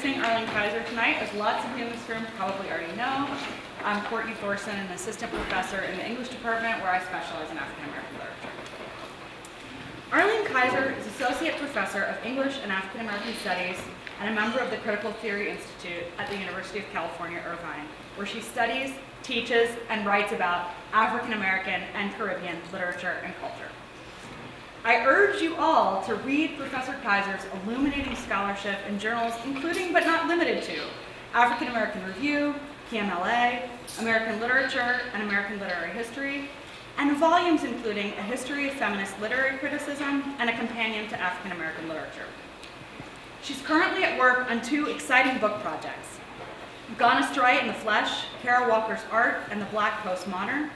introducing Arlen Kaiser tonight. As lots of you in this room probably already know, I'm Courtney Thorson, an assistant professor in the English department where I specialize in African American literature. Arlen Kaiser is associate professor of English and African American studies and a member of the Critical Theory Institute at the University of California, Irvine, where she studies, teaches, and writes about African American and Caribbean literature and culture. I urge you all to read Professor Keizer's illuminating scholarship in journals including but not limited to African American Review, PMLA, American Literature, and American Literary History, and volumes including A History of Feminist Literary Criticism and a companion to African American literature. She's currently at work on two exciting book projects, Gone Astray in the Flesh, Kara Walker's Art and the Black Postmodern,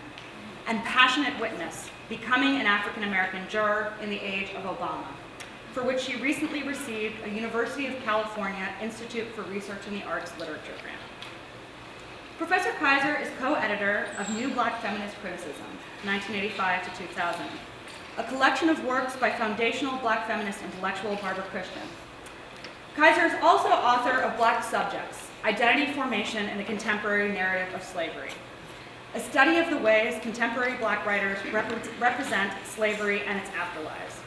and Passionate Witness, Becoming an African American Juror in the Age of Obama, for which she recently received a University of California Institute for Research in the Arts literature grant. Professor Keizer is co-editor of New Black Feminist Criticism, 1985 to 2000, a collection of works by foundational Black feminist intellectual Barbara Christian. Keizer is also author of Black Subjects, Identity Formation in the Contemporary Narrative of Slavery, a study of the ways contemporary Black writers represent slavery and its afterlives.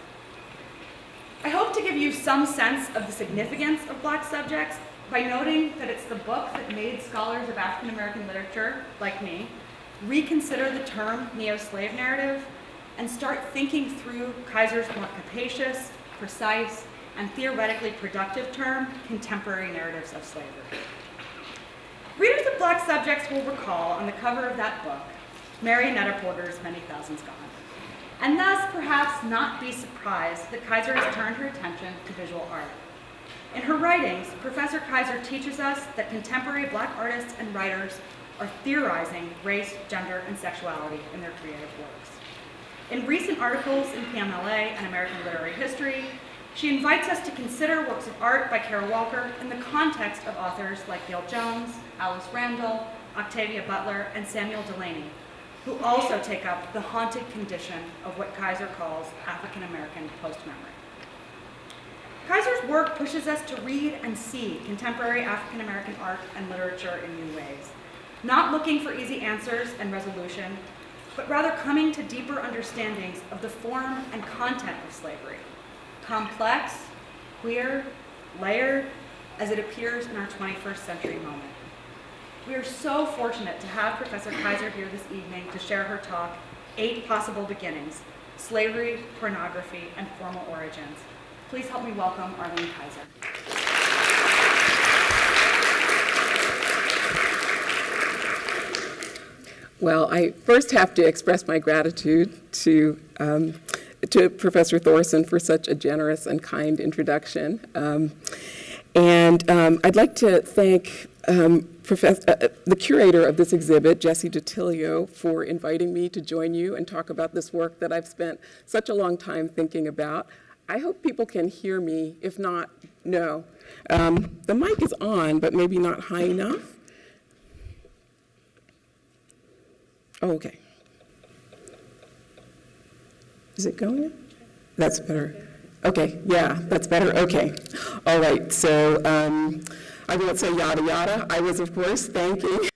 I hope to give you some sense of the significance of Black Subjects by noting that it's the book that made scholars of African American literature, like me, reconsider the term neo-slave narrative and start thinking through Keizer's more capacious, precise, and theoretically productive term, contemporary narratives of slavery. Readers of Black Subjects will recall on the cover of that book, Mary Netter-Porter's Many Thousands Gone, and thus perhaps not be surprised that Keizer has turned her attention to visual art. In her writings, Professor Keizer teaches us that contemporary Black artists and writers are theorizing race, gender, and sexuality in their creative works. In recent articles in PMLA and American Literary History, she invites us to consider works of art by Kara Walker in the context of authors like Gail Jones, Alice Randall, Octavia Butler, and Samuel Delany, who also take up the haunted condition of what Keizer calls African American post-memory. Keizer's work pushes us to read and see contemporary African American art and literature in new ways, not looking for easy answers and resolution, but rather coming to deeper understandings of the form and content of slavery, complex, queer, layered, as it appears in our 21st century moment. We are so fortunate to have Professor Keizer here this evening to share her talk, 8 Possible Beginnings, Slavery, Pornography, and Formal Origins. Please help me welcome Arlene Keizer. Well, I first have to express my gratitude to Professor Thorson for such a generous and kind introduction. I'd like to thank the curator of this exhibit, Jessie DiTilio, for inviting me to join you and talk about this work that I've spent such a long time thinking about. I hope people can hear me. If not, no. The mic is on, but maybe not high enough. Oh, okay. Is it going? That's better. Okay, yeah, that's better. Okay. All right, so I won't say yada yada. I was, of course, thanking Professor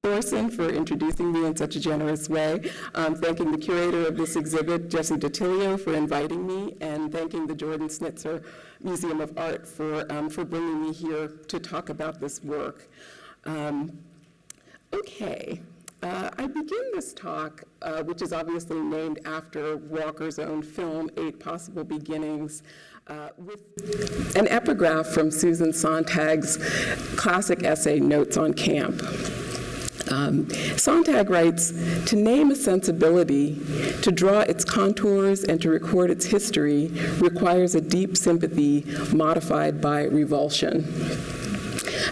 Thorson for introducing me in such a generous way, thanking the curator of this exhibit, Jessie DiTilio, for inviting me, and thanking the Jordan Schnitzer Museum of Art for bringing me here to talk about this work. Okay. I begin this talk, which is obviously named after Walker's own film, 8 Possible Beginnings, with an epigraph from Susan Sontag's classic essay, Notes on Camp. Sontag writes, "To name a sensibility, to draw its contours and to record its history requires a deep sympathy modified by revulsion."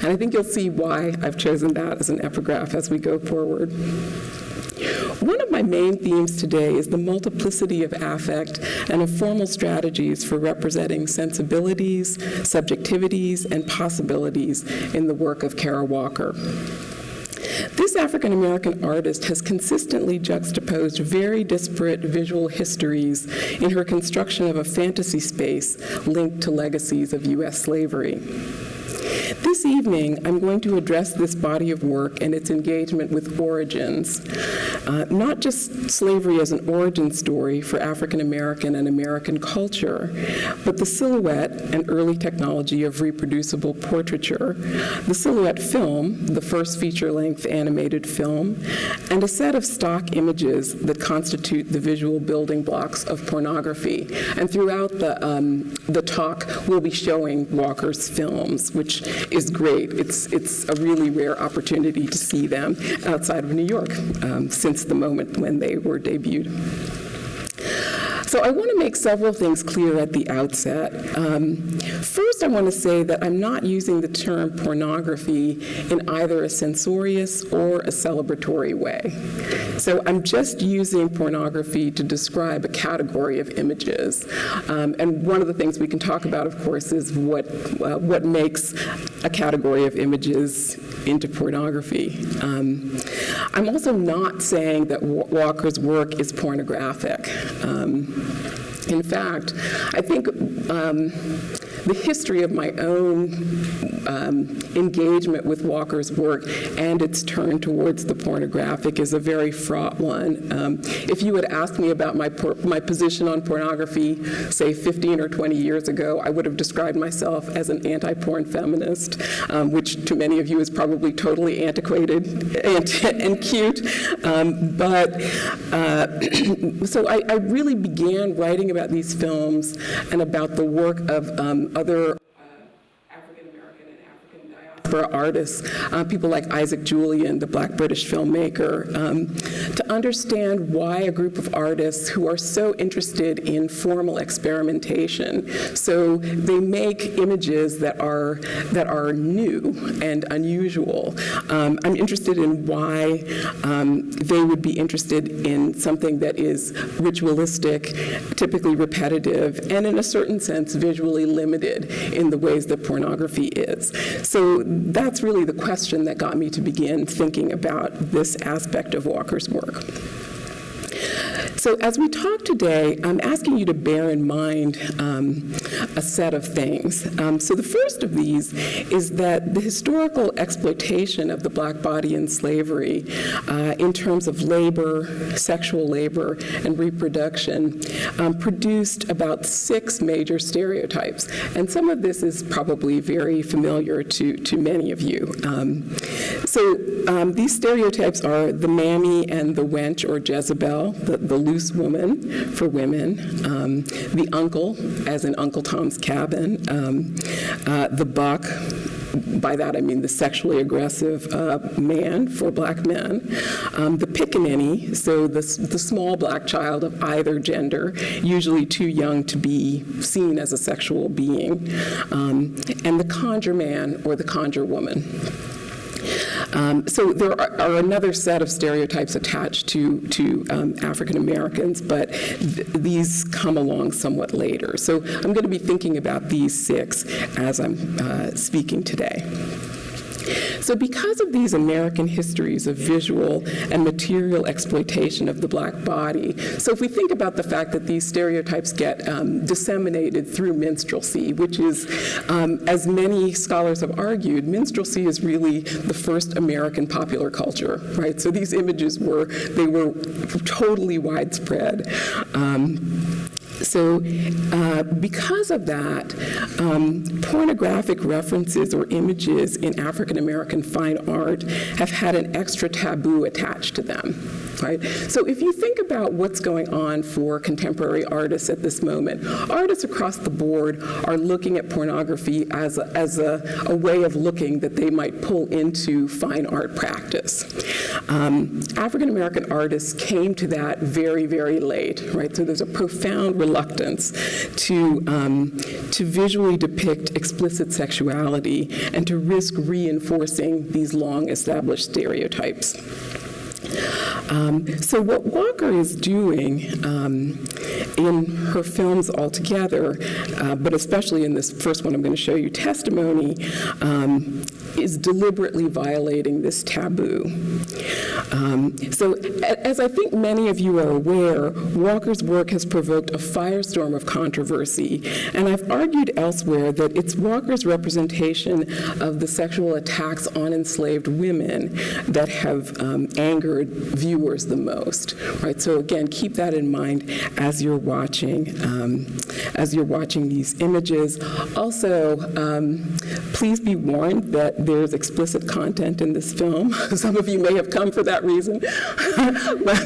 And I think you'll see why I've chosen that as an epigraph as we go forward. One of my main themes today is the multiplicity of affect and of formal strategies for representing sensibilities, subjectivities, and possibilities in the work of Kara Walker. This African American artist has consistently juxtaposed very disparate visual histories in her construction of a fantasy space linked to legacies of U.S. slavery. This evening, I'm going to address this body of work and its engagement with origins, not just slavery as an origin story for African American and American culture, but the silhouette and early technology of reproducible portraiture, the silhouette film, the first feature-length animated film, and a set of stock images that constitute the visual building blocks of pornography. And throughout the talk, we'll be showing Walker's films, which is great. It's a really rare opportunity to see them outside of New York since the moment when they were debuted. So I want to make several things clear at the outset. First, I want to say that I'm not using the term pornography in either a censorious or a celebratory way. So I'm just using pornography to describe a category of images. And one of the things we can talk about, of course, is what makes a category of images into pornography. I'm also not saying that Walker's work is pornographic. In fact, I think the history of my own engagement with Walker's work and its turn towards the pornographic is a very fraught one. If you had asked me about my position on pornography, say 15 or 20 years ago, I would have described myself as an anti-porn feminist, which to many of you is probably totally antiquated and cute. So I really began writing about these films and about the work of other African American and African diaspora artists, people like Isaac Julian, the Black British filmmaker, to understand why a group of artists who are so interested in formal experimentation, so they make images that are new and unusual. I'm interested in why they would be interested in something that is ritualistic, typically repetitive, and in a certain sense visually limited in the ways that pornography is. So that's really the question that got me to begin thinking about this aspect of Walker's work. So as we talk today, I'm asking you to bear in mind a set of things. So the first of these is that the historical exploitation of the black body in slavery in terms of labor, sexual labor, and reproduction produced about 6 major stereotypes. And some of this is probably very familiar to many of you. These stereotypes are the mammy and the wench or Jezebel, the loose woman for women, the uncle, as in Uncle Tom's Cabin, the buck, by that I mean the sexually aggressive man for black men, the pickaninny, so the small black child of either gender, usually too young to be seen as a sexual being, and the conjure man or the conjure woman. So there are another set of stereotypes attached to African Americans, but these come along somewhat later. So I'm going to be thinking about these 6 as I'm speaking today. So because of these American histories of visual and material exploitation of the black body, so if we think about the fact that these stereotypes get disseminated through minstrelsy, which is, as many scholars have argued, minstrelsy is really the first American popular culture, right? So these images were totally widespread. Because of that, pornographic references or images in African American fine art have had an extra taboo attached to them, right? So if you think about what's going on for contemporary artists at this moment, artists across the board are looking at pornography as a way of looking that they might pull into fine art practice. African American artists came to that very, very late, right? So there's a profound reluctance to visually depict explicit sexuality and to risk reinforcing these long-established stereotypes. So what Walker is doing in her films altogether, but especially in this first one I'm going to show you, Testimony, is deliberately violating this taboo. So as I think many of you are aware, Walker's work has provoked a firestorm of controversy, and I've argued elsewhere that it's Walker's representation of the sexual attacks on enslaved women that have angered viewers the most, right? So again, keep that in mind as you're watching these images. Also, please be warned that there's explicit content in this film. Some of you may have come for that reason, but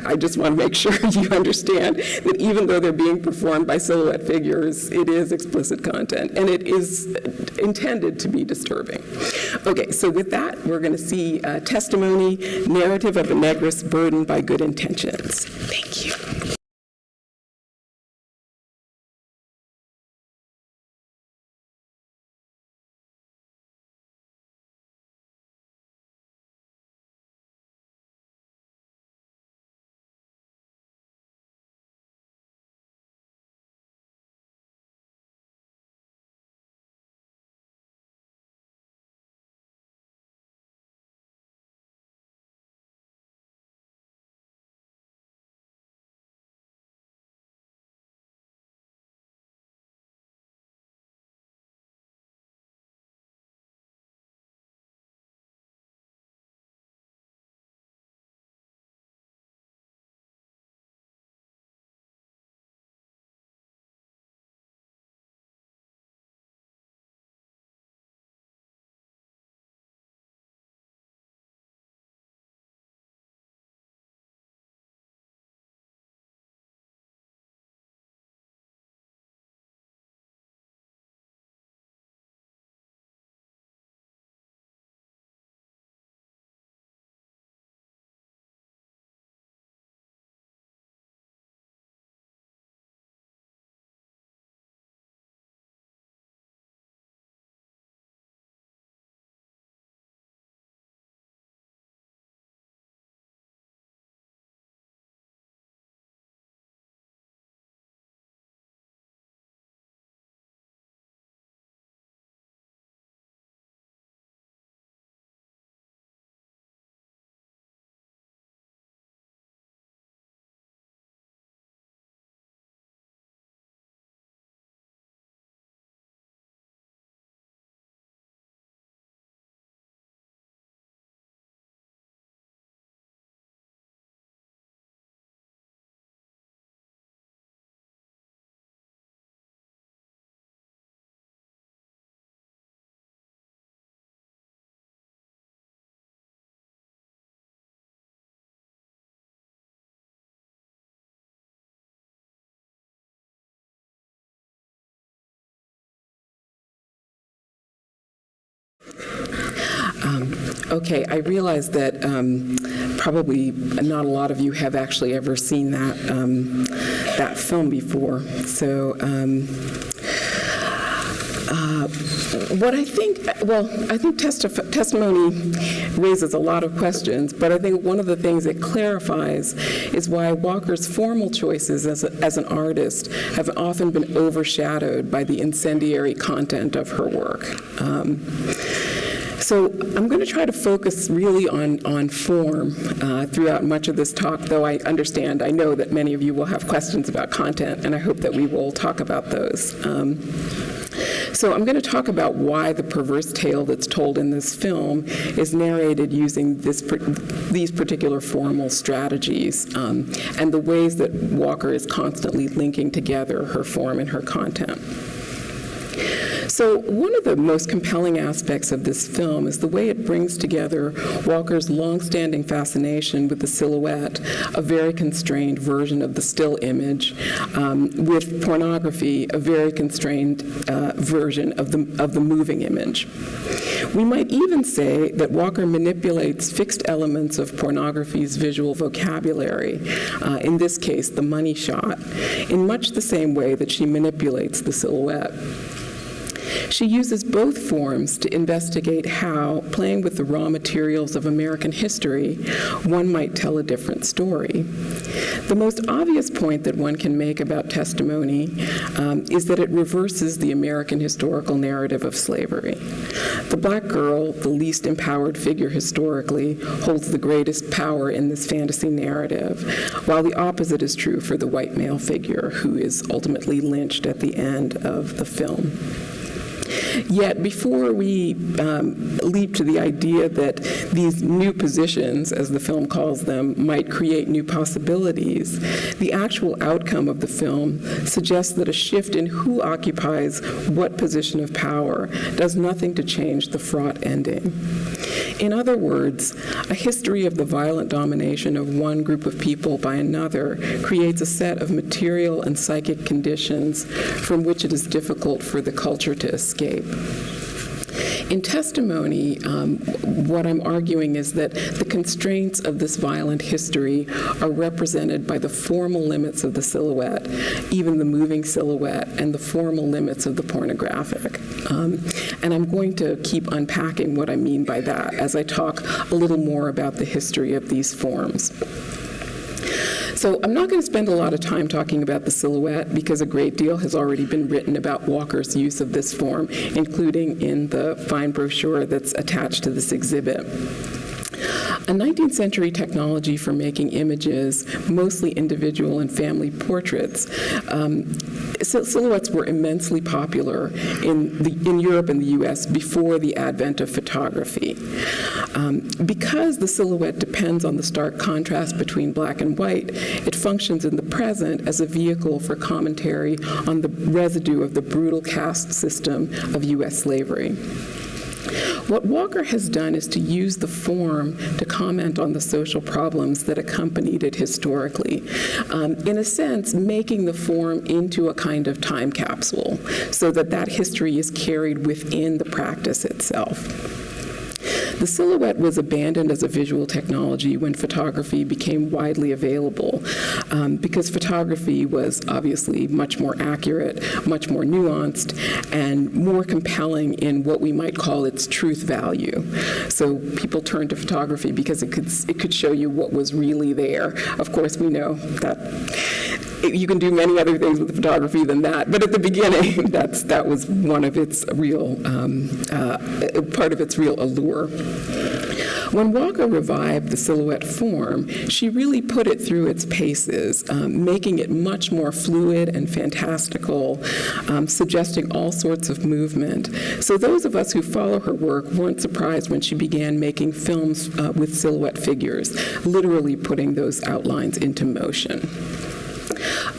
I just want to make sure you understand that even though they're being performed by silhouette figures, it is explicit content, and it is intended to be disturbing. Okay, so with that, we're going to see testimony, Narrative of a Negress Burdened by Good Intentions. Thank you. Okay, I realize that probably not a lot of you have actually ever seen that film before. So what I think, I think testimony raises a lot of questions, but I think one of the things it clarifies is why Walker's formal choices as an artist have often been overshadowed by the incendiary content of her work. So I'm going to try to focus really on form throughout much of this talk, though I know that many of you will have questions about content, and I hope that we will talk about those. So I'm going to talk about why the perverse tale that's told in this film is narrated using these particular formal strategies, and the ways that Walker is constantly linking together her form and her content. So one of the most compelling aspects of this film is the way it brings together Walker's longstanding fascination with the silhouette, a very constrained version of the still image, with pornography, a very constrained version of the moving image. We might even say that Walker manipulates fixed elements of pornography's visual vocabulary, in this case, the money shot, in much the same way that she manipulates the silhouette. She uses both forms to investigate how, playing with the raw materials of American history, one might tell a different story. The most obvious point that one can make about testimony is that it reverses the American historical narrative of slavery. The black girl, the least empowered figure historically, holds the greatest power in this fantasy narrative, while the opposite is true for the white male figure, who is ultimately lynched at the end of the film. Yet, before we leap to the idea that these new positions, as the film calls them, might create new possibilities, the actual outcome of the film suggests that a shift in who occupies what position of power does nothing to change the fraught ending. In other words, a history of the violent domination of one group of people by another creates a set of material and psychic conditions from which it is difficult for the culture to escape. In testimony, what I'm arguing is that the constraints of this violent history are represented by the formal limits of the silhouette, even the moving silhouette, and the formal limits of the pornographic. And I'm going to keep unpacking what I mean by that as I talk a little more about the history of these forms. So I'm not going to spend a lot of time talking about the silhouette because a great deal has already been written about Walker's use of this form, including in the fine brochure that's attached to this exhibit. A 19th century technology for making images, mostly individual and family portraits, silhouettes were immensely popular in Europe and the US before the advent of photography. Because the silhouette depends on the stark contrast between black and white, it functions in the present as a vehicle for commentary on the residue of the brutal caste system of US slavery. What Walker has done is to use the form to comment on the social problems that accompanied it historically, in a sense, making the form into a kind of time capsule so that that history is carried within the practice itself. The silhouette was abandoned as a visual technology when photography became widely available, because photography was obviously much more accurate, much more nuanced, and more compelling in what we might call its truth value. So people turned to photography because it could show you what was really there. Of course, we know that you can do many other things with photography than that, but at the beginning, that was one of its real, part of its real allure. When Walker revived the silhouette form, she really put it through its paces, making it much more fluid and fantastical, suggesting all sorts of movement. So those of us who follow her work weren't surprised when she began making films with silhouette figures, literally putting those outlines into motion.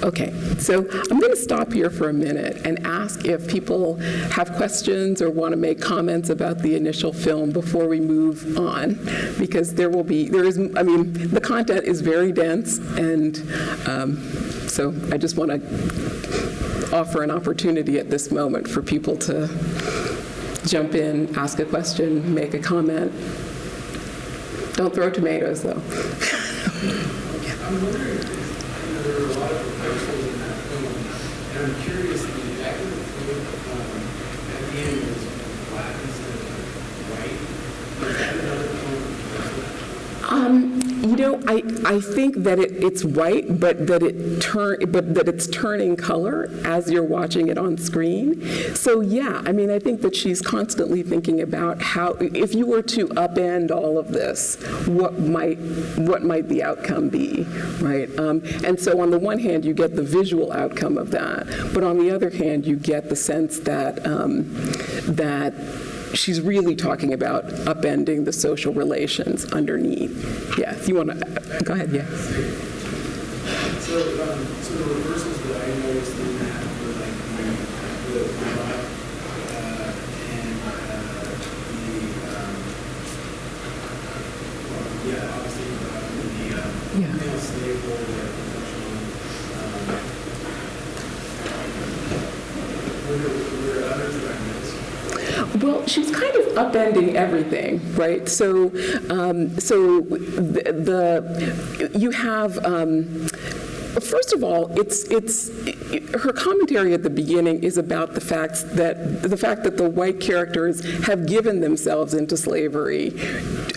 Okay, so I'm going to stop here for a minute and ask if people have questions or want to make comments about the initial film before we move on, because the content is very dense, and so I just want to offer an opportunity at this moment for people to jump in, ask a question, make a comment. Don't throw tomatoes, though. I'm wondering, there were a lot of proposals in that film, and I'm curious, the act of the film at the end was black instead of white. Is that another film? I think that it's white, but that it's turning color as you're watching it on screen. So yeah, I think that she's constantly thinking about how, if you were to upend all of this, what might the outcome be, right? And so on the one hand, you get the visual outcome of that, but on the other hand, you get the sense that she's really talking about upending the social relations underneath. Yeah, if you want to, go ahead, yeah. So the reversals that I noticed in that were like the robot and obviously the male slave holder. Were there others that I missed? Well, she's kind of upending everything, right? So, you have first of all, her commentary at the beginning is about the fact that the white characters have given themselves into slavery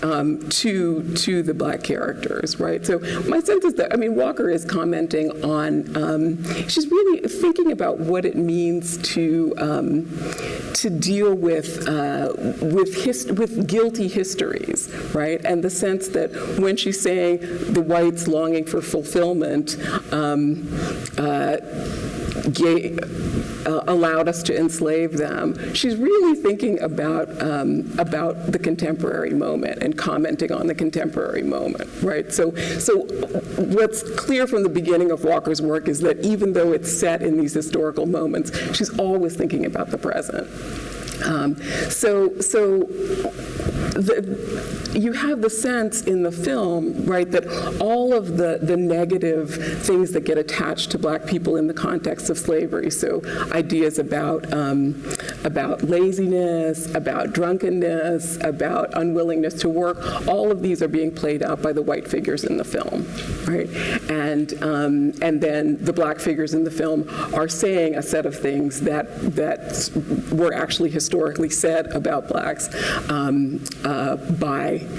to the black characters, right? So my sense is that, I mean, Walker is commenting on, she's really thinking about what it means to deal with guilty histories, right? And the sense that when she's saying the whites longing for fulfillment allowed us to enslave them, she's really thinking about the contemporary moment and commenting on the contemporary moment, right? So what's clear from the beginning of Walker's work is that even though it's set in these historical moments, she's always thinking about the present. You have the sense in the film, right, that all of the negative things that get attached to black people in the context of slavery, so ideas about laziness, about drunkenness, about unwillingness to work, all of these are being played out by the white figures in the film, right? And then the black figures in the film are saying a set of things that were actually historically said about blacks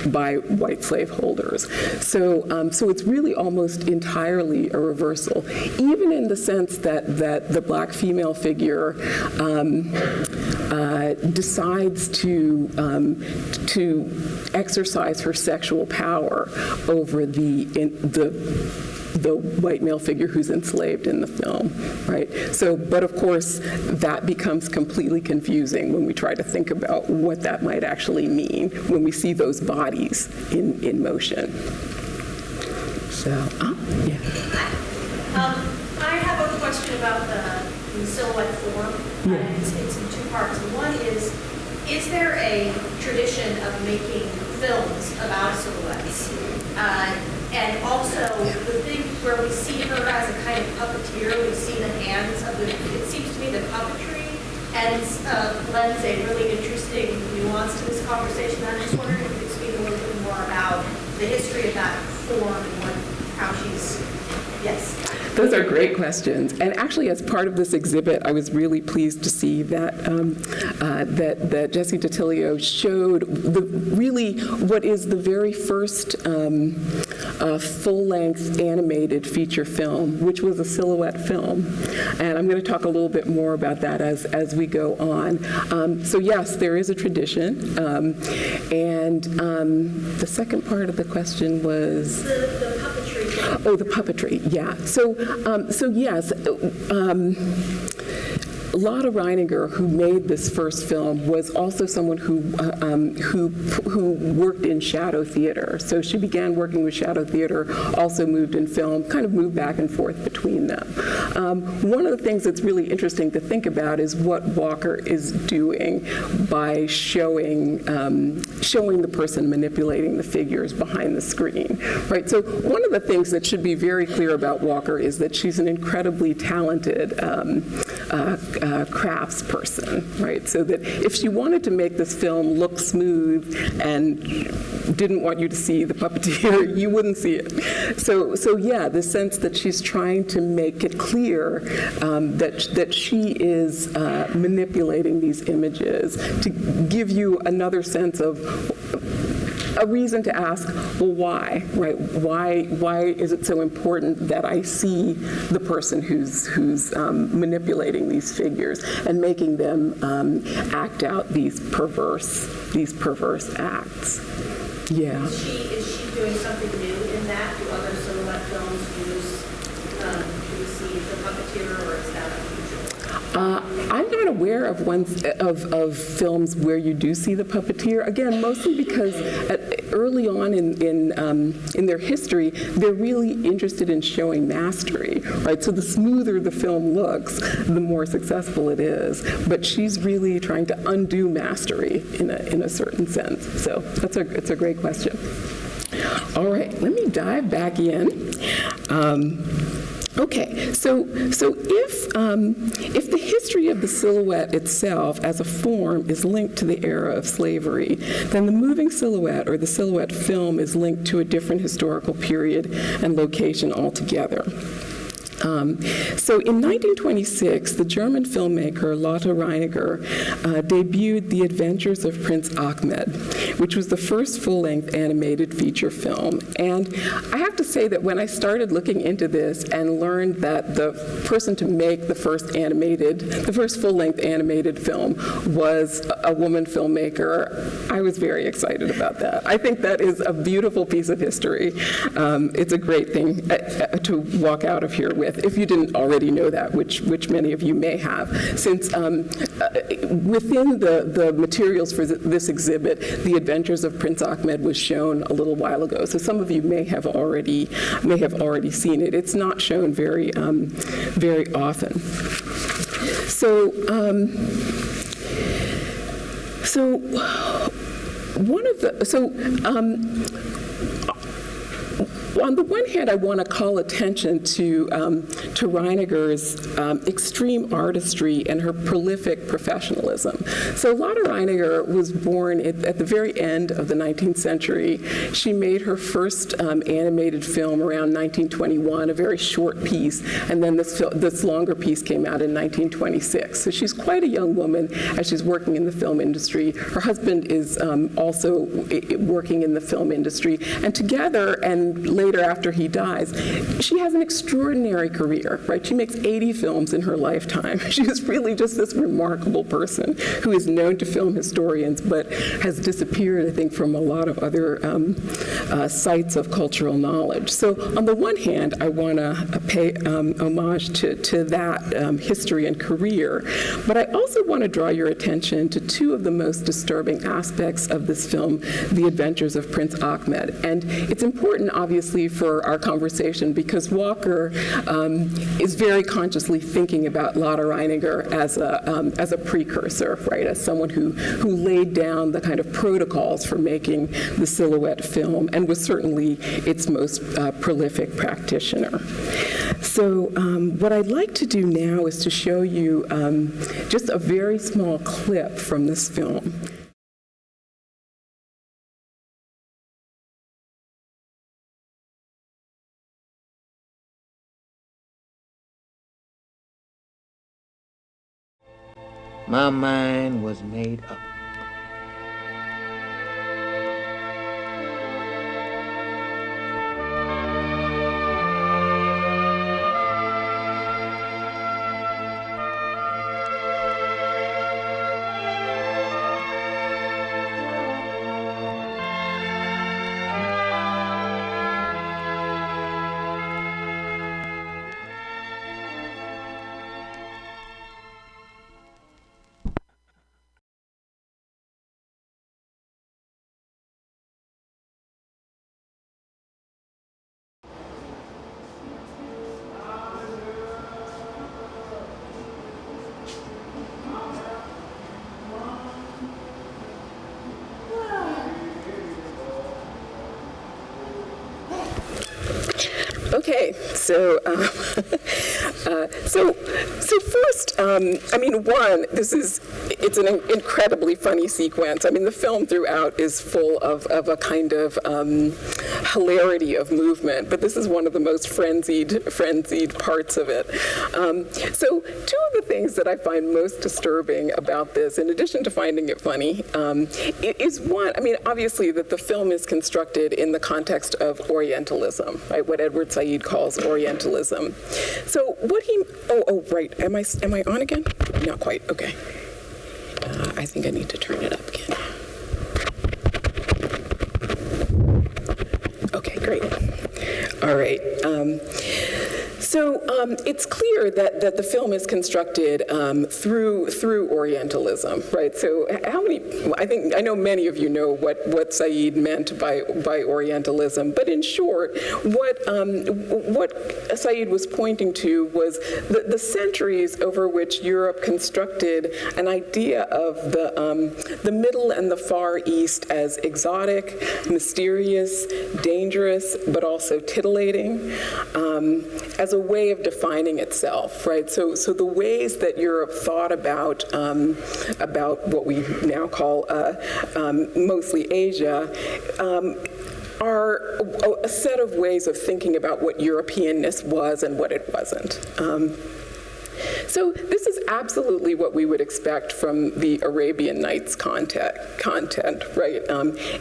by white slaveholders. So it's really almost entirely a reversal, even in the sense that the black female figure decides to exercise her sexual power over the white male figure who's enslaved in the film, right? So, but of course, that becomes completely confusing when we try to think about what that might actually mean when we see those bodies in motion. So, yeah. I have a question about the silhouette form. Yeah. It's in two parts. One is there a tradition of making films about silhouettes? And also, the thing where we see her as a kind of puppeteer, we see the hands of it seems to me that puppetry lends a really interesting nuance to this conversation. I'm just wondering if you could speak a little bit more about the history of that form and how she's, yes. Those are great questions. And actually, as part of this exhibit, I was really pleased to see that that Jesse DiTilio showed really what is the very first full-length animated feature film, which was a silhouette film. And I'm going to talk a little bit more about that as we go on. So yes, there is a tradition. And the second part of the question was? The puppetry. Oh, the puppetry, yeah. So yes, Lotte Reiniger, who made this first film, was also someone who worked in shadow theater. So she began working with shadow theater, also moved in film, kind of moved back and forth between them. One of the things that's really interesting to think about is what Walker is doing by showing the person manipulating the figures behind the screen, right? So one of the things that should be very clear about Walker is that she's an incredibly talented crafts person, right? So that if she wanted to make this film look smooth and didn't want you to see the puppeteer, you wouldn't see it. So yeah, the sense that she's trying to make it clear that she is manipulating these images to give you another sense of a reason to ask, well, why, right? Why is it so important that I see the person who's manipulating these figures and making them act out these perverse acts? Yeah. Is she doing something new in that? Do other silhouette films use do we see the puppeteer, or is that unusual? I'm not aware of films where you do see the puppeteer. Again, mostly because early on in their history, they're really interested in showing mastery, right? So the smoother the film looks, the more successful it is. But she's really trying to undo mastery in a certain sense. So it's a great question. All right, let me dive back in. Okay, so if the history of the silhouette itself as a form is linked to the era of slavery, then the moving silhouette or the silhouette film is linked to a different historical period and location altogether. So in 1926, the German filmmaker Lotte Reiniger debuted The Adventures of Prince Achmed, which was the first full-length animated feature film. And I have to say that when I started looking into this and learned that the person to make the first full-length animated film was a woman filmmaker, I was very excited about that. I think that is a beautiful piece of history. It's a great thing to walk out of here with, if you didn't already know that, which many of you may have, since within the materials for this exhibit, The Adventures of Prince Achmed was shown a little while ago. So some of you may have already seen it. It's not shown very often. On the one hand, I want to call attention to Reiniger's extreme artistry and her prolific professionalism. So Lotte Reiniger was born at the very end of the 19th century. She made her first animated film around 1921, a very short piece, and then this longer piece came out in 1926. So she's quite a young woman as she's working in the film industry. Her husband is also working in the film industry, and together, and later after he dies, she has an extraordinary career, right? She makes 80 films in her lifetime. She is really just this remarkable person who is known to film historians, but has disappeared, I think, from a lot of other sites of cultural knowledge. So on the one hand, I want to pay homage to that history and career, but I also want to draw your attention to two of the most disturbing aspects of this film, The Adventures of Prince Achmed. And it's important, obviously, for our conversation because Walker is very consciously thinking about Lotte Reiniger as a precursor, right, as someone who laid down the kind of protocols for making the silhouette film and was certainly its most prolific practitioner. So what I'd like to do now is to show you just a very small clip from this film. My mind was made up. Okay, so first, it's an incredibly funny sequence. I mean, the film throughout is full of a kind of hilarity of movement, but this is one of the most frenzied parts of it. So two of the things that I find most disturbing about this, in addition to finding it funny, is one, I mean, obviously that the film is constructed in the context of Orientalism, right, what Edward Said calls Orientalism. So what he, right, am I on again? Not quite, okay. I think I need to turn it up again. Okay, great. All right. So it's clear that the film is constructed through Orientalism, right? So I know many of you know what Said meant by Orientalism, but in short, what Said was pointing to was the centuries over which Europe constructed an idea of the Middle and the Far East as exotic, mysterious, dangerous, but also titillating, as a way of defining itself, right? So the ways that Europe thought about what we now call mostly Asia, are a set of ways of thinking about what Europeanness was and what it wasn't. So this is absolutely what we would expect from the Arabian Nights content, right?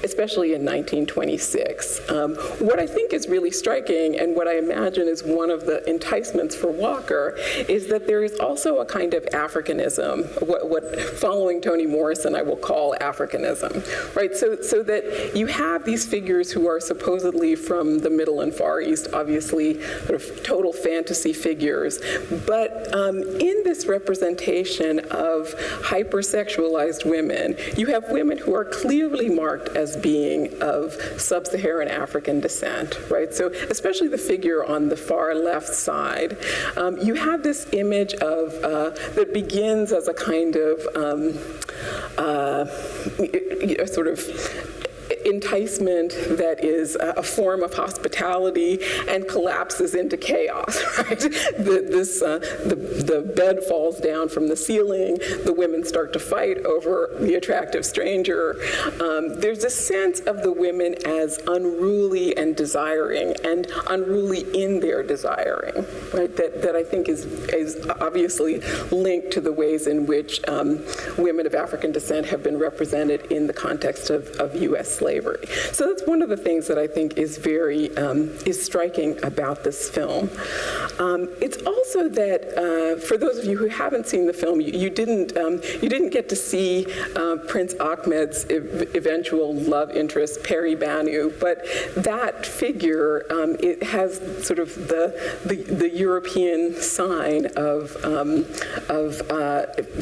Especially in 1926. What I think is really striking, and what I imagine is one of the enticements for Walker, is that there is also a kind of Africanism, what following Toni Morrison I will call Africanism, right? So that you have these figures who are supposedly from the Middle and Far East, obviously sort of total fantasy figures, but in this representation of hypersexualized women, you have women who are clearly marked as being of sub-Saharan African descent, right? So especially the figure on the far left side, you have this image of, that begins as a kind of sort of enticement that is a form of hospitality and collapses into chaos, right? The bed falls down from the ceiling, the women start to fight over the attractive stranger. There's a sense of the women as unruly and desiring, and unruly in their desiring, right? That I think is obviously linked to the ways in which women of African descent have been represented in the context of U.S. slavery. So that's one of the things that I think is very is striking about this film. It's also that for those of you who haven't seen the film, you didn't get to see Prince Achmed's eventual love interest, Peri Banu, but that figure it has sort of the European sign of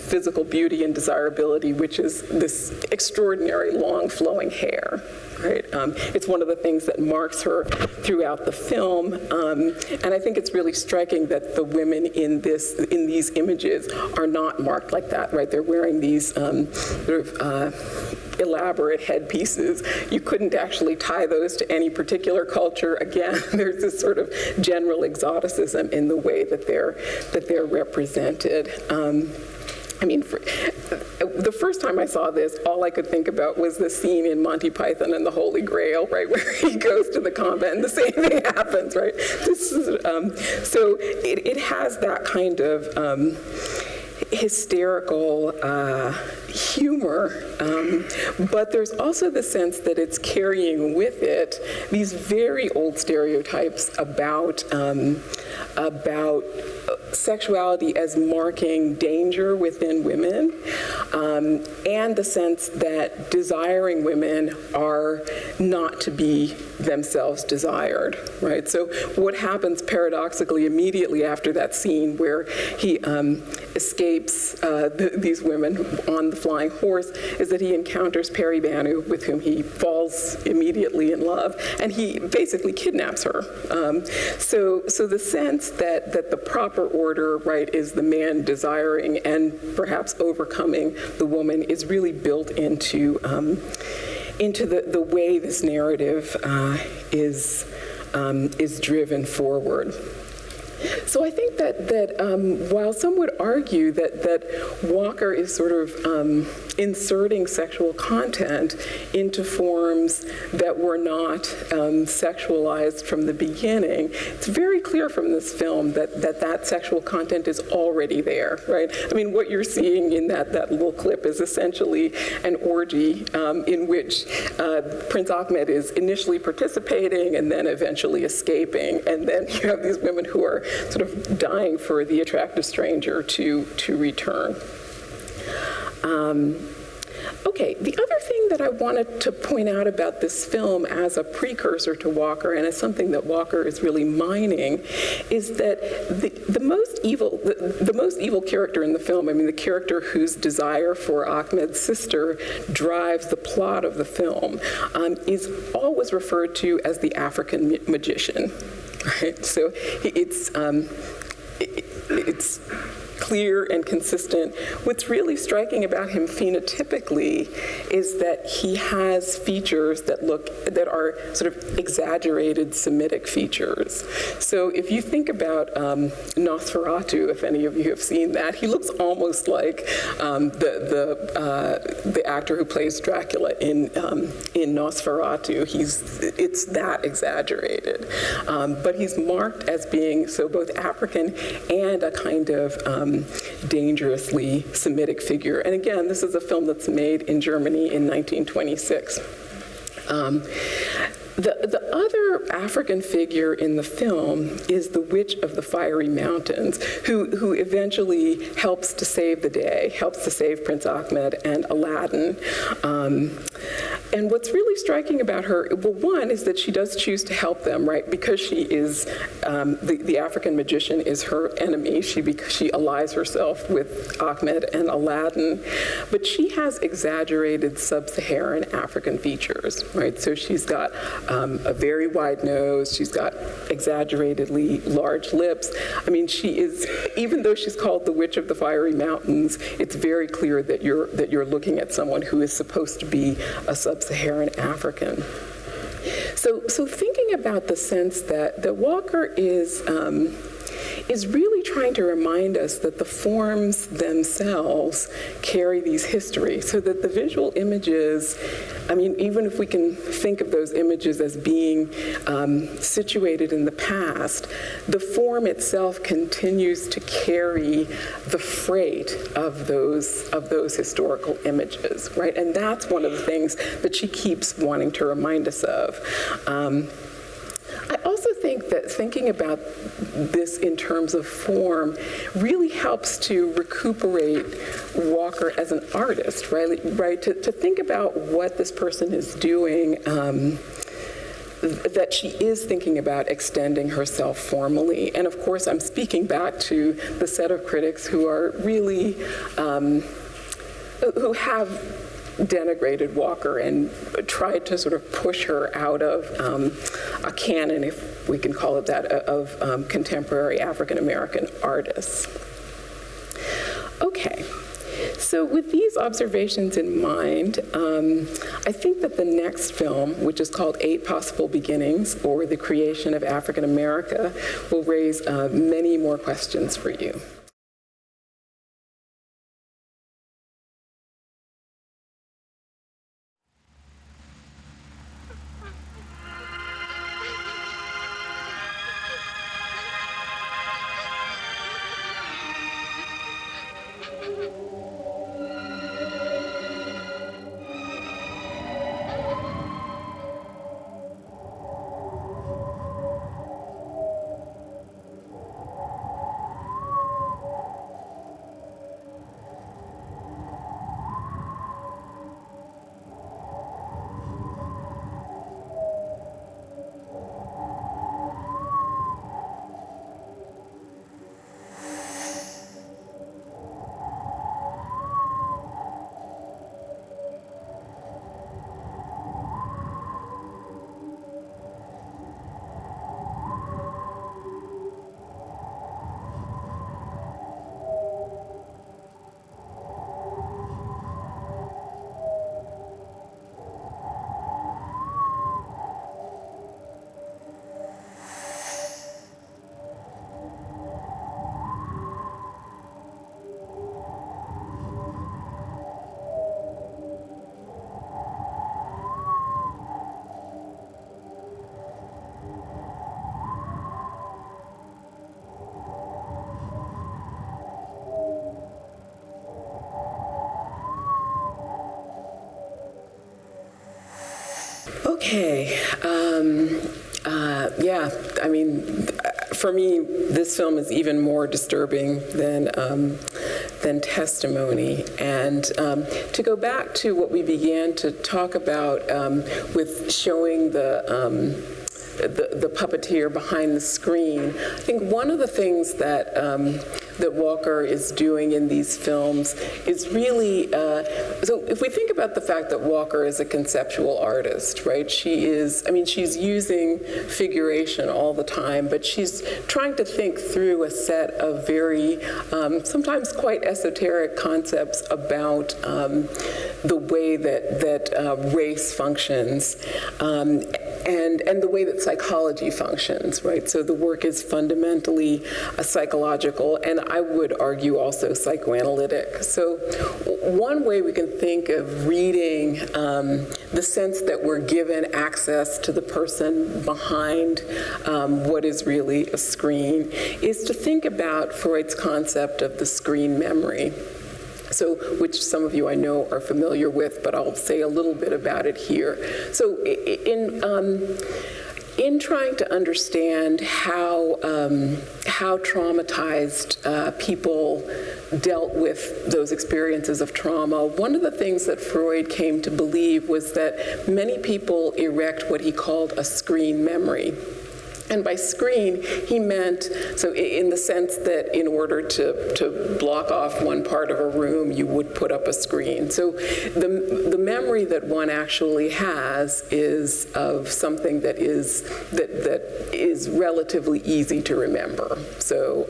physical beauty and desirability, which is this extraordinary long flowing hair. Right? It's one of the things that marks her throughout the film, and I think it's really striking that the women in these images are not marked like that. Right? They're wearing these sort of elaborate headpieces. You couldn't actually tie those to any particular culture. Again, there's this sort of general exoticism in the way that they're represented. I mean, the first time I saw this, all I could think about was the scene in Monty Python and the Holy Grail, right, where he goes to the convent and the same thing happens, right? This is, so it has that kind of hysterical humor, but there's also the sense that it's carrying with it these very old stereotypes about sexuality as marking danger within women, and the sense that desiring women are not to be themselves desired, right? So what happens paradoxically immediately after that scene where he escapes these women on the flying horse is that he encounters Peri Banu, with whom he falls immediately in love, and he basically kidnaps her. So the sense that the proper order, right, is the man desiring and perhaps overcoming the woman is really built into the way this narrative is driven forward. So I think that while some would argue that Walker is sort of inserting sexual content into forms that were not sexualized from the beginning, it's very clear from this film that sexual content is already there, right? I mean, what you're seeing in that little clip is essentially an orgy in which Prince Achmed is initially participating and then eventually escaping, and then you have these women who are sort of dying for the attractive stranger to return. Okay, the other thing that I wanted to point out about this film as a precursor to Walker, and as something that Walker is really mining, is that the most evil character in the film, I mean the character whose desire for Achmed's sister drives the plot of the film, is always referred to as the African magician. Right? So it's clear and consistent. What's really striking about him phenotypically is that he has features that are sort of exaggerated Semitic features. So if you think about Nosferatu, if any of you have seen that, he looks almost like the actor who plays Dracula in Nosferatu. It's that exaggerated, but he's marked as being both African and a kind of dangerously Semitic figure. And again, this is a film that's made in Germany in 1926. The other African figure in the film is the Witch of the Fiery Mountains, who eventually helps to save the day, helps to save Prince Achmed and Aladdin. And what's really striking about her, well, one is that she does choose to help them, right? Because she is, the African magician is her enemy. She allies herself with Achmed and Aladdin. But she has exaggerated sub-Saharan African features, right? So she's got a very wide nose. She's got exaggeratedly large lips. I mean, she is, even though she's called the Witch of the Fiery Mountains, it's very clear that you're looking at someone who is supposed to be a sub-Saharan African. So thinking about the sense that Walker is really trying to remind us that the forms themselves carry these histories, so that the visual images, I mean, even if we can think of those images as being situated in the past, the form itself continues to carry the freight of those historical images, right? And that's one of the things that she keeps wanting to remind us of. I also think that thinking about this in terms of form really helps to recuperate Walker as an artist, right? To think about what this person is doing, that she is thinking about extending herself formally. And of course, I'm speaking back to the set of critics who are really, who have denigrated Walker and tried to sort of push her out of a canon, if we can call it that, of contemporary African American artists. Okay. So with these observations in mind, I think that the next film, which is called 8 Possible Beginnings, or The Creation of African America, will raise many more questions for you. Okay. Yeah, I mean, for me, this film is even more disturbing than Testimony. And to go back to what we began to talk about with showing the puppeteer behind the screen, I think one of the things that that Walker is doing in these films is really, so if we think about the fact that Walker is a conceptual artist, right? She's using figuration all the time, but she's trying to think through a set of very, sometimes quite esoteric concepts about the way that race functions, and the way that psychology functions, right? So the work is fundamentally psychological, and I would argue also psychoanalytic. So one way we can think of reading the sense that we're given access to the person behind what is really a screen is to think about Freud's concept of the screen memory. So, which some of you I know are familiar with, but I'll say a little bit about it here. So, in trying to understand how traumatized people dealt with those experiences of trauma, one of the things that Freud came to believe was that many people erect what he called a screen memory. And by screen, he meant, so in the sense that in order to block off one part of a room, you would put up a screen. So the memory that one actually has is of something that is relatively easy to remember. So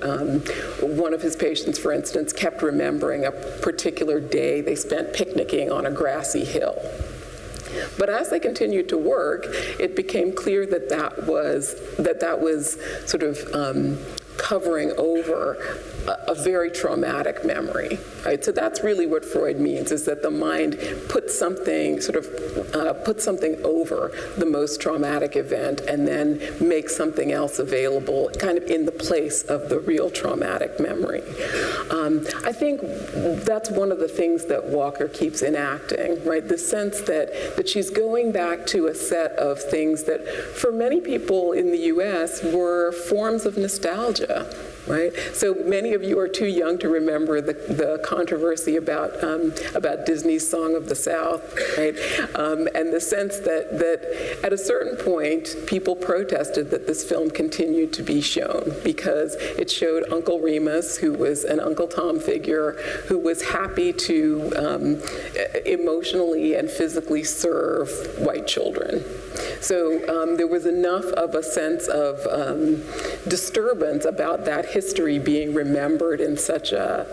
one of his patients, for instance, kept remembering a particular day they spent picnicking on a grassy hill. But as they continued to work, it became clear that that was sort of covering over a very traumatic memory, right? So that's really what Freud means, is that the mind puts something over the most traumatic event and then makes something else available kind of in the place of the real traumatic memory. I think that's one of the things that Walker keeps enacting, right? The sense that she's going back to a set of things that for many people in the US were forms of nostalgia. Right? So many of you are too young to remember the controversy about Disney's Song of the South, right? And the sense that at a certain point, people protested that this film continued to be shown because it showed Uncle Remus, who was an Uncle Tom figure, who was happy to emotionally and physically serve white children. So there was enough of a sense of disturbance about that history being remembered in such a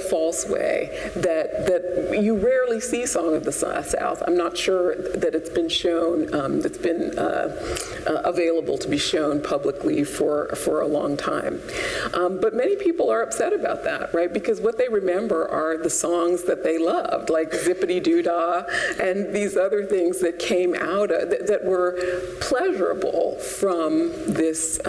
false way that you rarely see Song of the South. I'm not sure that it's been shown, it's been available to be shown publicly for a long time. But many people are upset about that, right? Because what they remember are the songs that they loved, like Zippity Doo Dah and these other things that came out of, that were pleasurable from this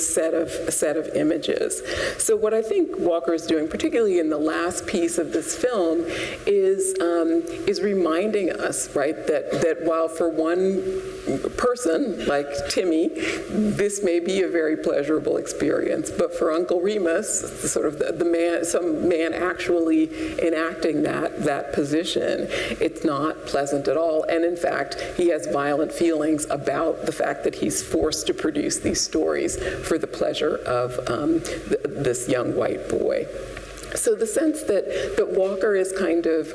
set of images. So what I think Walker is doing, particularly in the last piece of this film, is reminding us, right, that while for one person like Timmy, this may be a very pleasurable experience, but for Uncle Remus, sort of the man, some man actually enacting that position, it's not pleasant at all. And in fact, he has violent feelings about the fact that he's forced to produce these stories for the pleasure of this young white boy. So the sense that Walker is kind of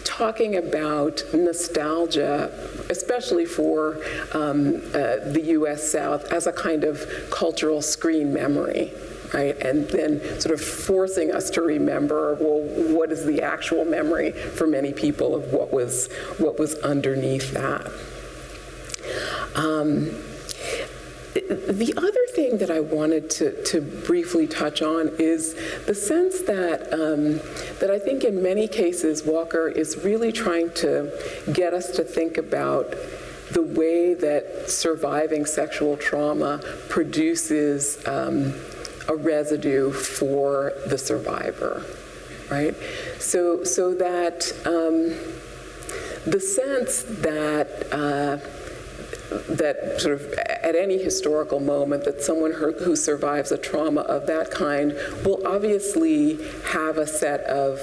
talking about nostalgia, especially for the U.S. South, as a kind of cultural screen memory, right? And then sort of forcing us to remember, well, what is the actual memory for many people of what was underneath that? The other thing that I wanted to briefly touch on is the sense that I think in many cases Walker is really trying to get us to think about the way that surviving sexual trauma produces a residue for the survivor, right? So that the sense that sort of at any historical moment that someone who survives a trauma of that kind will obviously have a set of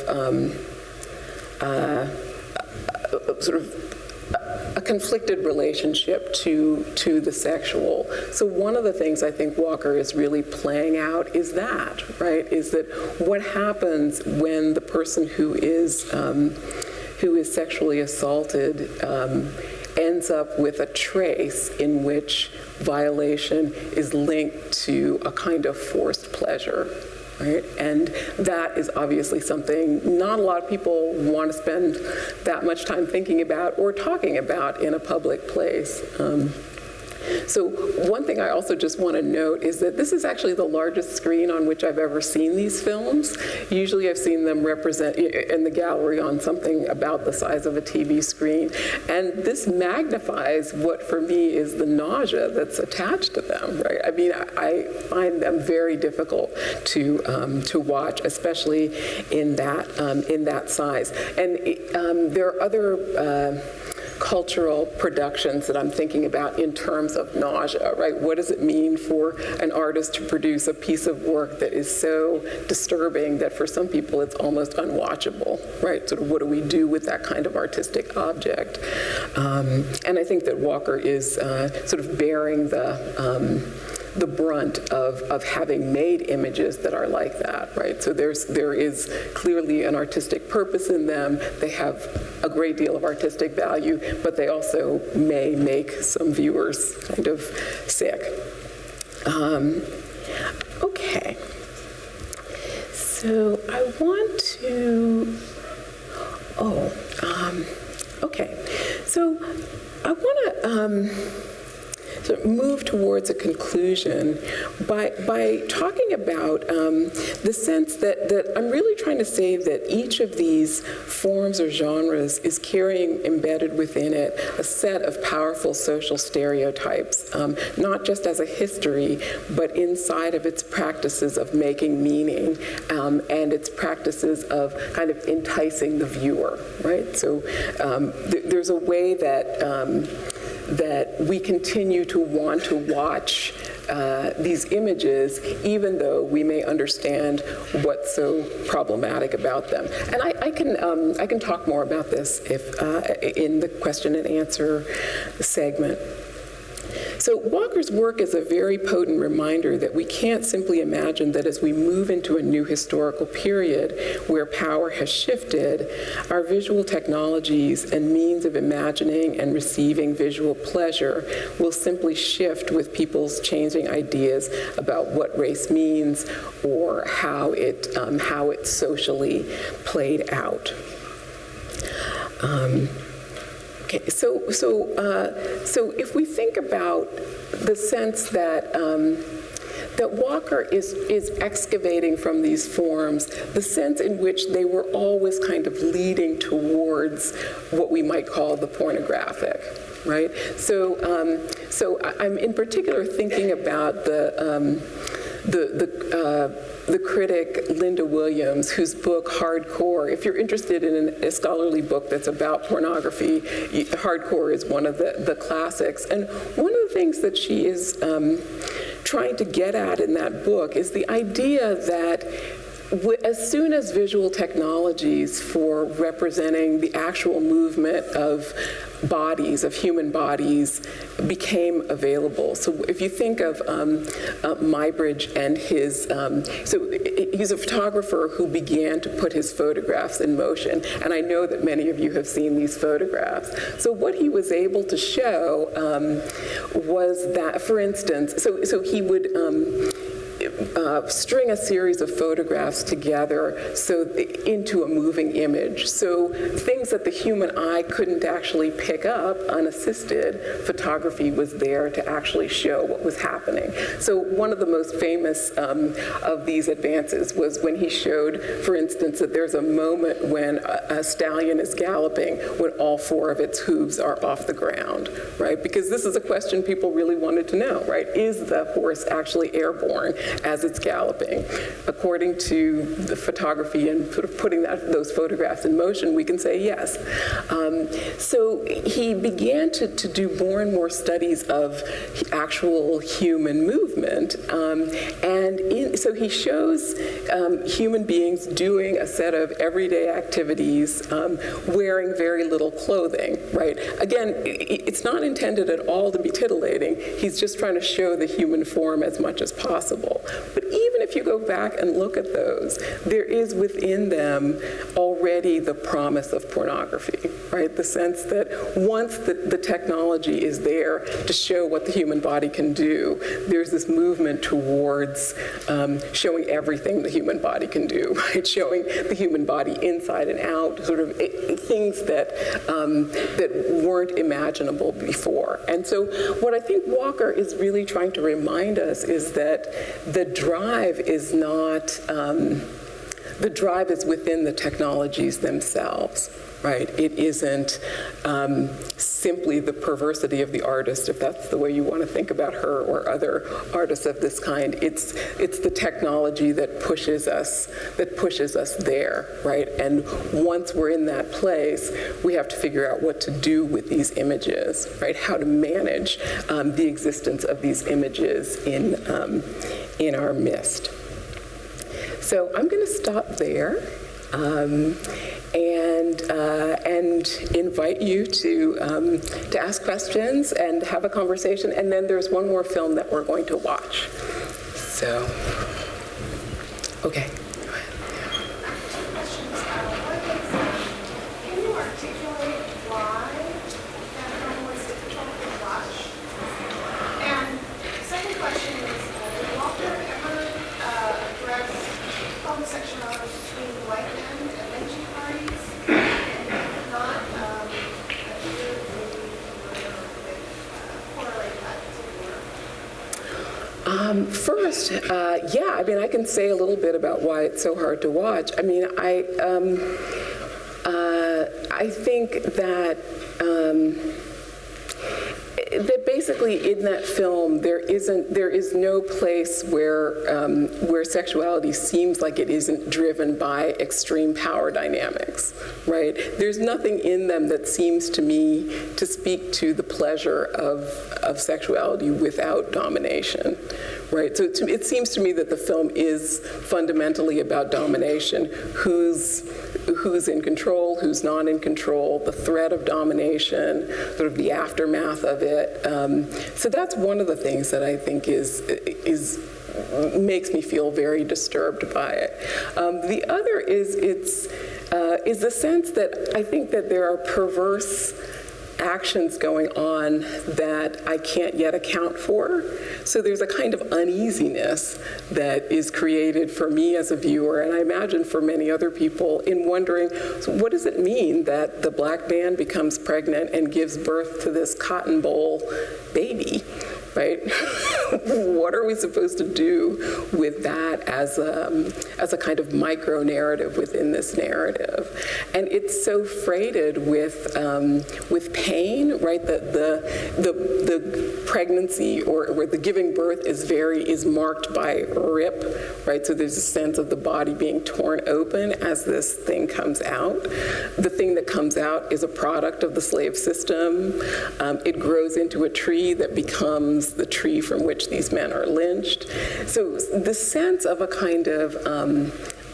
sort of a conflicted relationship to the sexual. So one of the things I think Walker is really playing out is that, right? Is that what happens when the person who is sexually assaulted ends up with a trace in which violation is linked to a kind of forced pleasure. Right? And that is obviously something not a lot of people want to spend that much time thinking about or talking about in a public place. So one thing I also just want to note is that this is actually the largest screen on which I've ever seen these films. Usually I've seen them represent in the gallery on something about the size of a TV screen. And this magnifies what for me is the nausea that's attached to them, right? I mean, I find them very difficult to watch, especially in that size. And there are other cultural productions that I'm thinking about in terms of nausea, right? What does it mean for an artist to produce a piece of work that is so disturbing that for some people it's almost unwatchable, right? Sort of what do we do with that kind of artistic object? And I think that Walker is sort of bearing the brunt of having made images that are like that, right? So there is clearly an artistic purpose in them. They have a great deal of artistic value, but they also may make some viewers kind of sick. Okay. So I want to, okay. So I want to, sort of move towards a conclusion by talking about the sense that I'm really trying to say that each of these forms or genres is carrying embedded within it a set of powerful social stereotypes, not just as a history, but inside of its practices of making meaning and its practices of kind of enticing the viewer, right? So there's a way that we continue to want to watch these images, even though we may understand what's so problematic about them. And I can talk more about this in the question and answer segment. So Walker's work is a very potent reminder that we can't simply imagine that as we move into a new historical period where power has shifted, our visual technologies and means of imagining and receiving visual pleasure will simply shift with people's changing ideas about what race means or how it socially played out. Okay, so if we think about the sense that that Walker is excavating from these forms the sense in which they were always kind of leading towards what we might call the pornographic, right? So I'm in particular thinking about the critic Linda Williams, whose book Hardcore, if you're interested in a scholarly book that's about pornography, Hardcore is one of the classics. And one of the things that she is trying to get at in that book is the idea that as soon as visual technologies for representing the actual movement of bodies, of human bodies, became available. So if you think of Muybridge and his, so he's a photographer who began to put his photographs in motion, and I know that many of you have seen these photographs. So what he was able to show was that, for instance, so he would string a series of photographs together into a moving image. So things that the human eye couldn't actually pick up unassisted, photography was there to actually show what was happening. So one of the most famous of these advances was when he showed, for instance, that there's a moment when a stallion is galloping when all four of its hooves are off the ground, right? Because this is a question people really wanted to know, right? Is the horse actually airborne as it's galloping? According to the photography and sort of putting those photographs in motion, we can say yes. So he began to do more and more studies of actual human movement, and he shows human beings doing a set of everyday activities, wearing very little clothing, right? Again, it's not intended at all to be titillating. He's just trying to show the human form as much as possible. But even if you go back and look at those, there is within them already the promise of pornography, right? The sense that once the technology is there to show what the human body can do, there's this movement towards showing everything the human body can do, right? Showing the human body inside and out, sort of things that weren't imaginable before. And so what I think Walker is really trying to remind us is that the drive is not, the drive is within the technologies themselves, right? It isn't simply the perversity of the artist, if that's the way you want to think about her or other artists of this kind. It's the technology that pushes us there, right? And once we're in that place, we have to figure out what to do with these images, right? How to manage the existence of these images in our midst. So I'm going to stop there. And invite you to ask questions and have a conversation. And then there's one more film that we're going to watch. So, okay. Questions. One is, can you articulate why that film was difficult to watch? And second question is, did Walker ever address homosexuality between white men at lynching parties? And if not, correlate that to work? First, yeah, I mean, I can say a little bit about why it's so hard to watch. I mean, I think that that basically in that film there is no place where sexuality seems like it isn't driven by extreme power dynamics, right? There's nothing in them that seems to me to speak to the pleasure of sexuality without domination, right? So it seems to me that the film is fundamentally about domination. Who's in control, who's not in control, the threat of domination, sort of the aftermath of it. So that's one of the things that I think makes me feel very disturbed by it. The other is the sense that I think that there are perverse actions going on that I can't yet account for. So there's a kind of uneasiness that is created for me as a viewer, and I imagine for many other people, in wondering, so what does it mean that the black man becomes pregnant and gives birth to this cotton bowl baby, right? What are we supposed to do with that as a kind of micro narrative within this narrative? And it's so freighted with pain, right? The pregnancy or the giving birth is marked by rip, right? So there's a sense of the body being torn open as this thing comes out. The thing that comes out is a product of the slave system. It grows into a tree that becomes the tree from which these men are lynched. So the sense of a kind of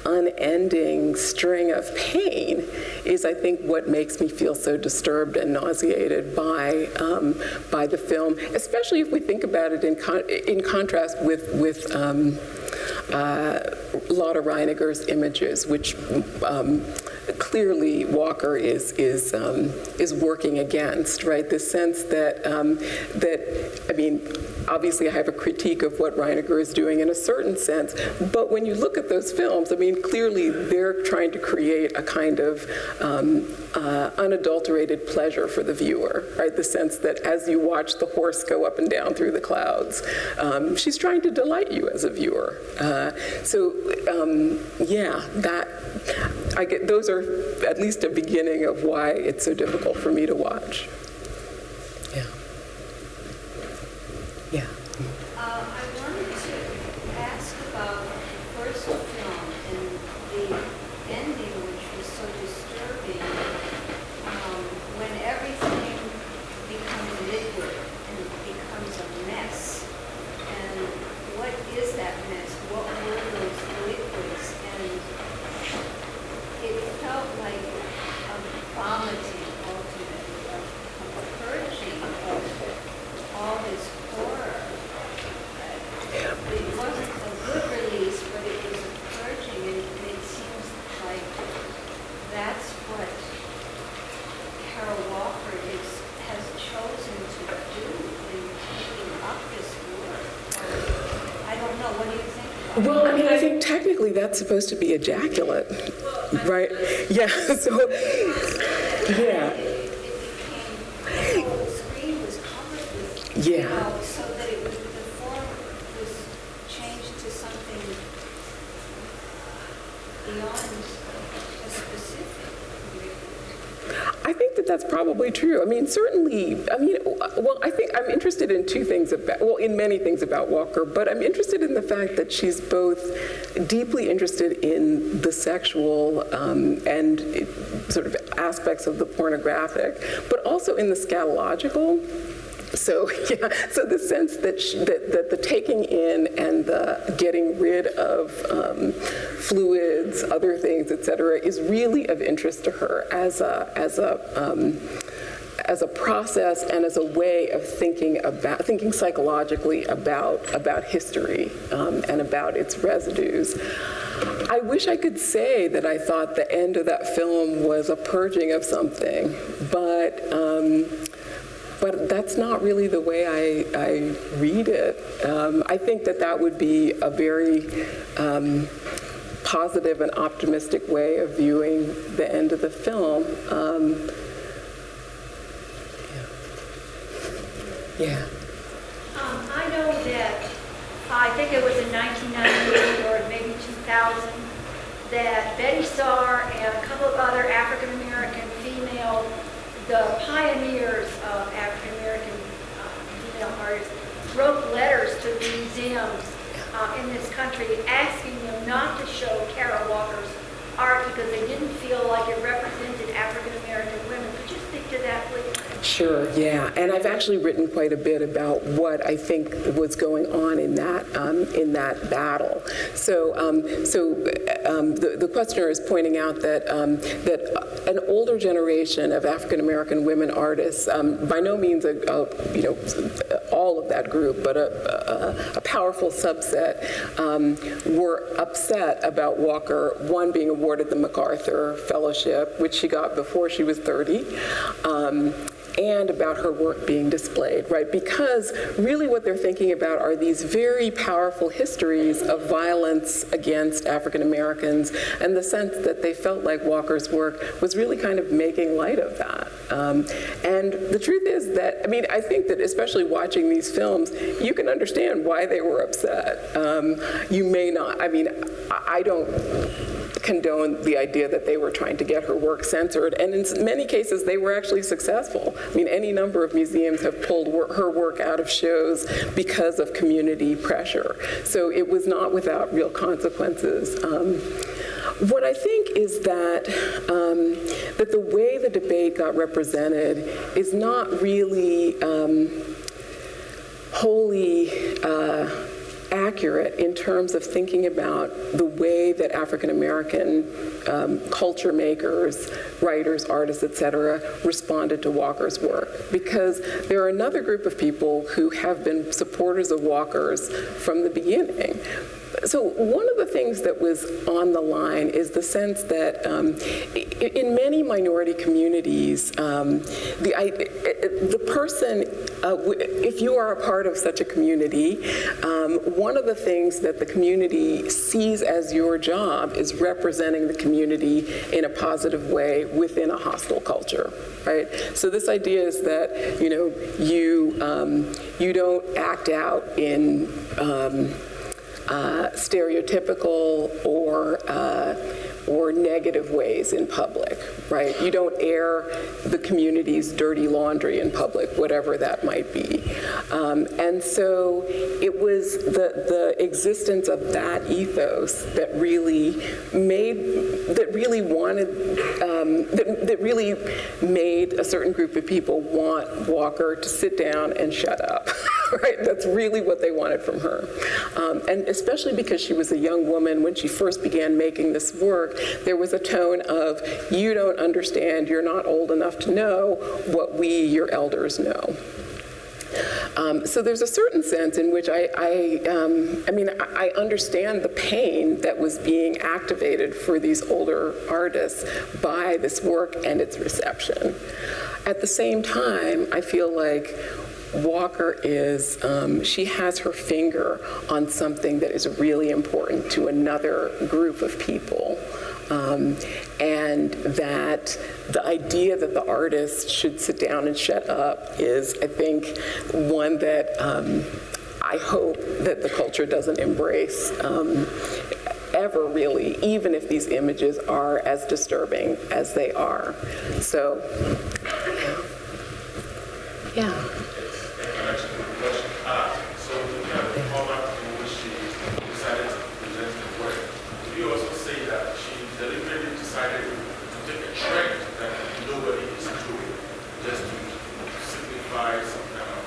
unending string of pain is, I think, what makes me feel so disturbed and nauseated by the film, especially if we think about it in contrast with Lotte Reiniger's images, which clearly Walker is working against, right? The sense that I mean, obviously I have a critique of what Reiniger is doing in a certain sense, but when you look at those films, I mean, clearly they're trying to create a kind of unadulterated pleasure for the viewer, right? The sense that as you watch the horse go up and down through the clouds, she's trying to delight you as a viewer. Yeah, I get those are at least a beginning of why it's so difficult for me to watch. Yeah. Yeah. I wanted to ask about the first film and the ending, which was so disturbing, when everything becomes liquid and becomes a mess. And what is that mess? What were don't know, what do you think? Well, I mean, I think technically that's supposed to be ejaculate, right? Yeah, so, yeah. It became, the whole screen was covered with, Yeah. so that the form was changed to something beyond a specific. I think that that's probably true. I mean, certainly, well, I think I'm interested in two things in many things about Walker, but I'm interested in the fact that she's both deeply interested in the sexual and sort of aspects of the pornographic, but also in the scatological. So, yeah, so the sense that, that the taking in and the getting rid of fluids, other things, et cetera, is really of interest to her as a process and as a way of thinking psychologically about history and about its residues. I wish I could say that I thought the end of that film was a purging of something, but that's not really the way I read it. I think that would be a very positive and optimistic way of viewing the end of the film. Yeah. I know that, I think it was in 1998 or maybe 2000, that Betty Starr and a couple of other African American female, the pioneers of African American female artists, wrote letters to museums in this country asking them not to show Kara Walker's art because they didn't feel like it represented African American women. Could you speak to that, please? Sure, yeah, and I've actually written quite a bit about what I think was going on in that battle. So, the questioner is pointing out that an older generation of African American women artists, by no means all of that group, but a powerful subset, were upset about Walker, one, being awarded the MacArthur Fellowship, which she got before she was 30. And about her work being displayed, right? Because really what they're thinking about are these very powerful histories of violence against African Americans, and the sense that they felt like Walker's work was really kind of making light of that. And the truth is that, I mean, I think that especially watching these films, you can understand why they were upset. You may not, I mean, I don't condone the idea that they were trying to get her work censored, and in many cases they were actually successful. I mean, any number of museums have pulled her work out of shows because of community pressure. So it was not without real consequences. What I think is that that the way the debate got represented is not really wholly accurate in terms of thinking about the way that African American culture makers, writers, artists, et cetera, responded to Walker's work. Because there are another group of people who have been supporters of Walker's from the beginning. So one of the things that was on the line is the sense that in many minority communities, the person, if you are a part of such a community, one of the things that the community sees as your job is representing the community in a positive way within a hostile culture, right? So this idea is that, you know, you don't act out in stereotypical or negative ways in public, right? You don't air the community's dirty laundry in public, whatever that might be. And so it was the existence of that ethos that really made a certain group of people want Walker to sit down and shut up. Right? That's really what they wanted from her. And especially because she was a young woman when she first began making this work, there was a tone of, you don't understand, you're not old enough to know what we, your elders, know. So there's a certain sense in which I understand the pain that was being activated for these older artists by this work and its reception. At the same time, I feel like Walker is, she has her finger on something that is really important to another group of people. And that the idea that the artist should sit down and shut up is, I think, one that I hope that the culture doesn't embrace ever, really, even if these images are as disturbing as they are. So, yeah. So looking at the format in which she decided to present the work, do you also say that she deliberately decided to take a trend that nobody is doing, just to signify some kind of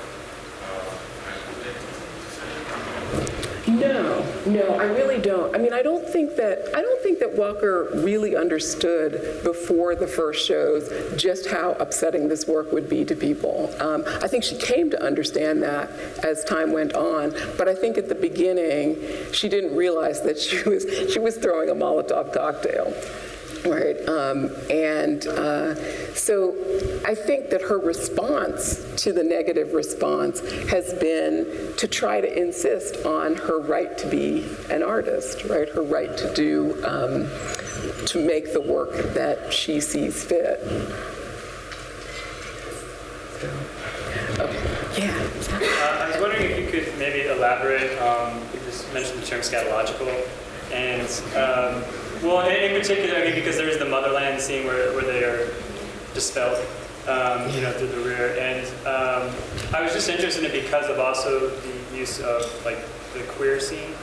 identity? No, I really don't. I mean, I don't think that Walker really understood before the first shows just how upsetting this work would be to people. I think she came to understand that as time went on, but I think at the beginning she didn't realize that she was throwing a Molotov cocktail. Right, so I think that her response to the negative response has been to try to insist on her right to be an artist, right? Her right to do, to make the work that she sees fit. Yeah. I was wondering if you could maybe elaborate. You just mentioned the term scatological, and well, in particular, I mean, because there is the motherland scene where they are dispelled, through the rear, and I was just interested in it because of also the use of like the queer scene.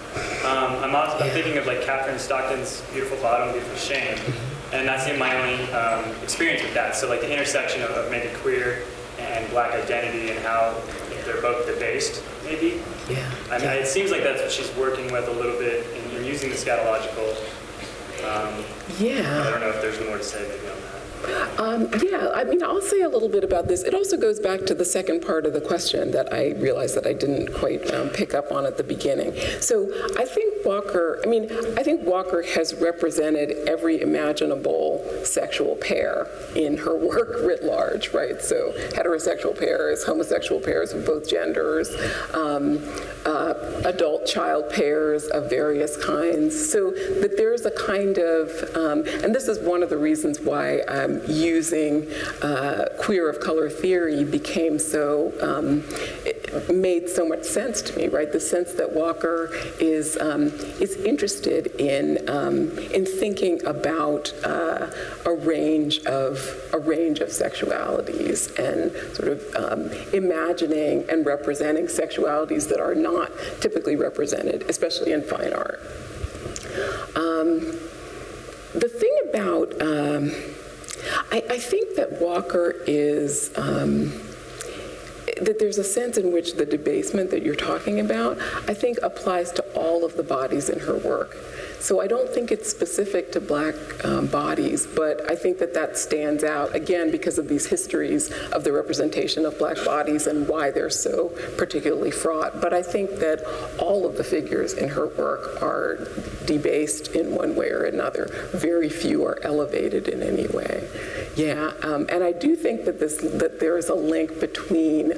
I'm thinking of like Catherine Stockton's Beautiful Bottom, Beautiful Shame, and that's my only experience with that. So like the intersection of maybe queer and black identity and how they're both debased, maybe. Yeah. I mean, it seems like that's what she's working with a little bit in using the scatological. Yeah. I don't know if there's more to say maybe on that. Yeah, I mean, I'll say a little bit about this. It also goes back to the second part of the question that I realized that I didn't quite pick up on at the beginning. So I think Walker has represented every imaginable sexual pair in her work writ large, right? So heterosexual pairs, homosexual pairs of both genders, adult-child pairs of various kinds. So that there's a kind of, and this is one of the reasons why using queer of color theory became so, it made so much sense to me, right? The sense that Walker is interested in thinking about a range of sexualities and sort of imagining and representing sexualities that are not typically represented, especially in fine art. The thing about I think that Walker is, that there's a sense in which the debasement that you're talking about, I think applies to all of the bodies in her work. So I don't think it's specific to black bodies, but I think that stands out, again, because of these histories of the representation of black bodies and why they're so particularly fraught. But I think that all of the figures in her work are debased in one way or another. Very few are elevated in any way. Yeah, and I do think that there is a link between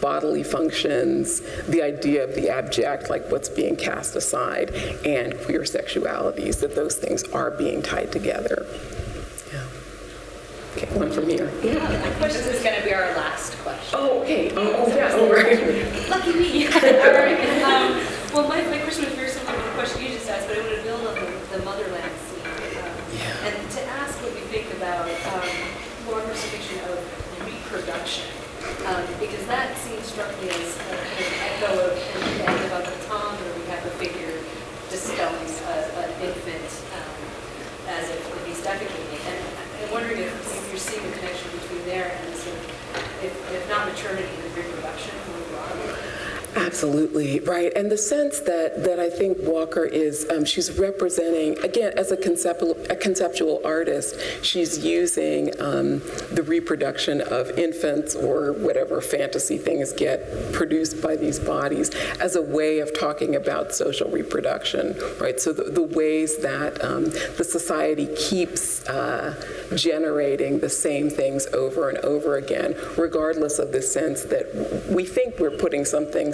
bodily functions, the idea of the abject, like what's being cast aside, and queer sexualities, that those things are being tied together. Yeah. Okay, one from here. Yeah, this is going to be our last question. Oh, okay. Oh, yeah, all right. Lucky me. All right. Well, my question was very similar to the question you just asked, but it would build on the motherland scene. And to ask what you think about Walker's depiction of reproduction. Because that scene struck me as a kind of echo of the end of Uncle Tom, where we have a figure dispelling an infant as if he's defecating. And I'm wondering if you're seeing a connection between there and sort of, if not maternity, but reproduction more broadly. Absolutely, right. And the sense that I think Walker is, she's representing, again, as a conceptual artist, she's using the reproduction of infants or whatever fantasy things get produced by these bodies as a way of talking about social reproduction, right? So the ways that the society keeps generating the same things over and over again, regardless of the sense that we think we're putting something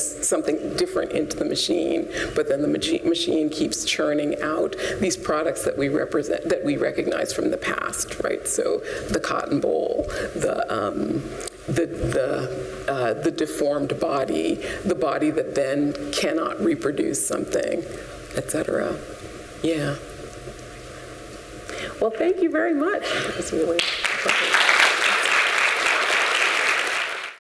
different into the machine, but then the machine keeps churning out these products that we recognize from the past, right? So the cotton bowl, the deformed body, the body that then cannot reproduce something, etc. Yeah. Well, thank you very much. It was really fun.